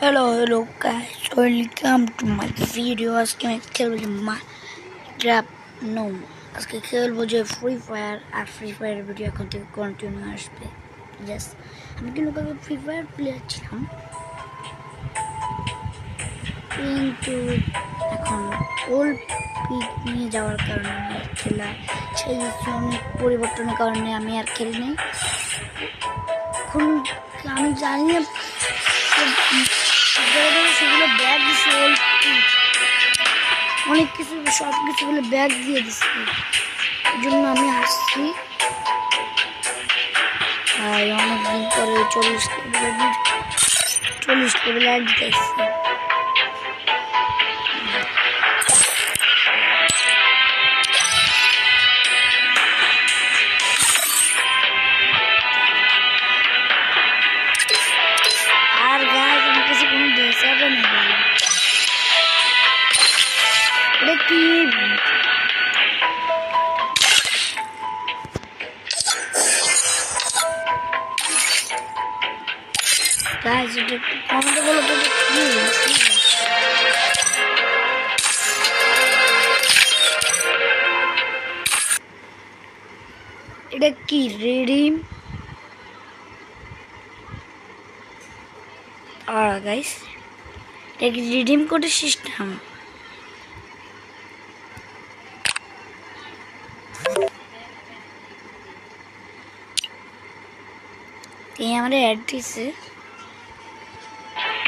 Hello guys, welcome to my video. আজকে আমি খেলবো মাইনক্রাফট আজকে খেলবো যে ফ্রি ফায়ার আর ফ্রি ফায়ারের ভিডিও এখন থেকে কন্টিনিউ আসবে। জাস্ট আমি কিন্তু আগে ফ্রি ফায়ার প্লেয়ার ছিলাম, কিন্তু এখন ওল্ড পিক নিয়ে যাওয়ার কারণে আমি আর খেলা সেই অনেক পরিবর্তনের কারণে আমি আর খেলি নাই। এখন আমি জানি না সেগুলো ব্যাগ দিচ্ছে, অনেক কিছু সব কিছু বলে ব্যাগ দিয়ে দিচ্ছে, এই জন্য আমি আসছি। আর অনেকদিন পরে 40 লেভেল অ্যাড দিতে আসছি। আর গাছ আমার কাছে কোনো ড্রেস হবে না, এটা কি গাছ? এটা কমেন্টে বলো তো এটা কি রিডিম? আর গাইস এটা কি রিডিম কোডের সিস্টেম? এই আমাদের অ্যাড দিচ্ছে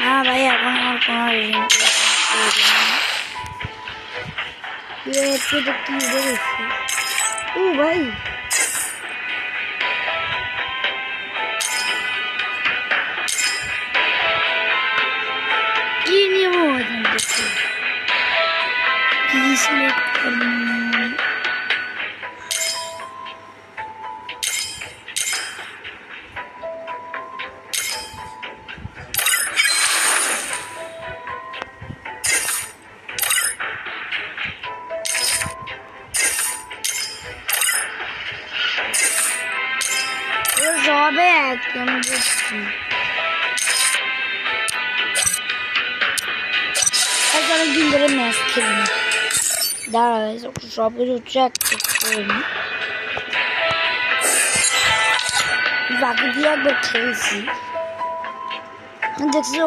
না ভাই, এখন আমার কোনো রিডিম কি দেখেছি। ও ভাই কি নিব কি সিলেক্ট করবো? সবে আমি দেখছি অনেকদিন ধরে ম্যাচ খেলি না। দাঁড়া সব কিছু ট্র্যাক করিনি, বাকি দিয়ে একবার খেলছি, দেখছি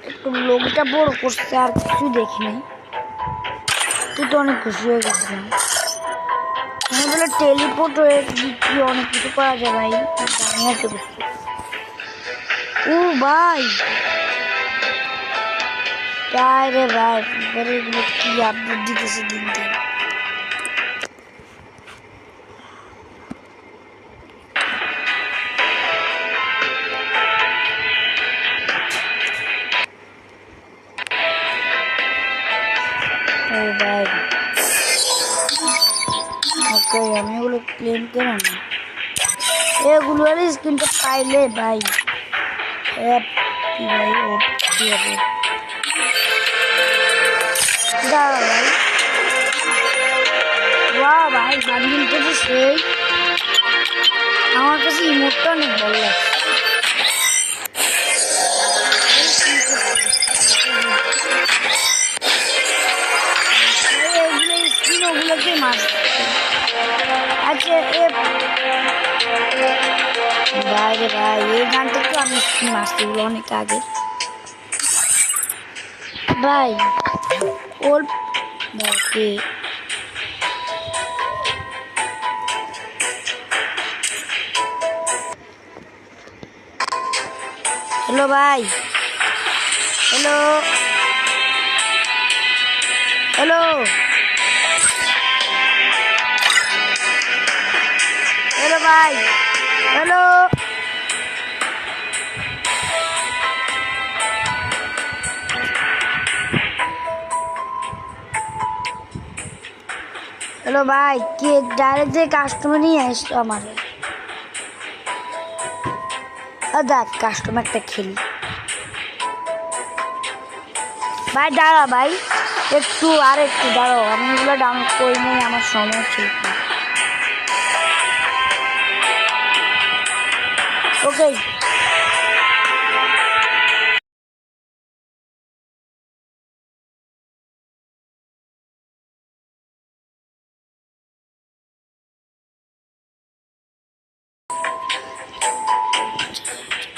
একটু লোকটা বড় করছে, আর কিছু দেখিনি। তুই তো অনেক খুশি হয়ে গেছিলাম, আমি বলে টেলিপোর্ট হয়ে কি অনেক কিছু করা যায় ভাই, জানি আর কিছু। ও ভাই তাই রে ভাই, এগুলো কি আপডেট দিতেছে দিন দিন। ও ভাই ওকে, আমি এগুলো ক্লেম কেন না, এগুলো স্ক্রিনটা পাইলে ভাই কি ভাই ও কি হবে। দাঁড়া ভাই, বাহ ভাই বান্ডিলটা তো সেই, আমার কাছে ইমোটটা অনেক ভালো লাগছে। এইগুলো স্ক্রিন ওগুলোকে মারছে। আচ্ছা ভাই রে ভাই, এই গানটা তো আমি স্ক্রিন মারছি এগুলো অনেক আগে ভাই। ওর ওকে হ্যালো ভাই, হ্যালো হ্যালো হ্যালো ভাই, হ্যালো হ্যালো ভাই, কে ডাইরেক্ট যে কাস্টমার নিয়ে আসতো আমার। দেখ কাস্টমারটা খেলি ভাই, দাঁড়া ভাই একটু আর একটু দাঁড়াও, আমি এগুলো ডাউনলোড করে নিই, আমার সময় ছিল। ওকে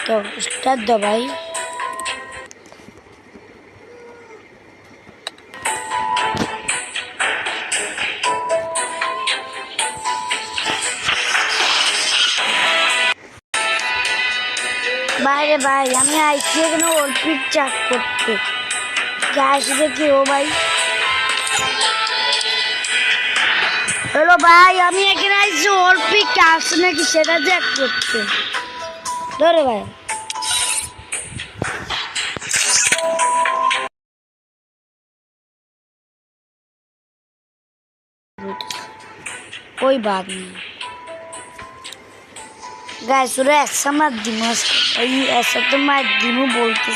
तो स्टार्ट दो भाई। বাইরে ভাই আমি আইছি এখানে অল্পিক চাক করতে, কে আসবে কি ও ভাই? হ্যালো ভাই আমি এখানে আইছি অল্পিক আসছে নাকি সেটা চেক করতে। ধরে ভাই कोई बात नहीं गाइस, ऐसा मत दिमाग, ऐसा तो मैं दिनों बोलती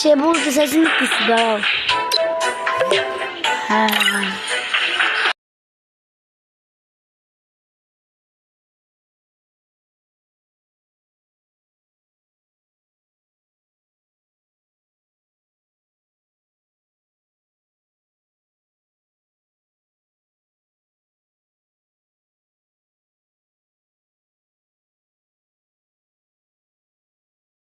সে বলতে চাইছি কিছু দাও। হ্যাঁ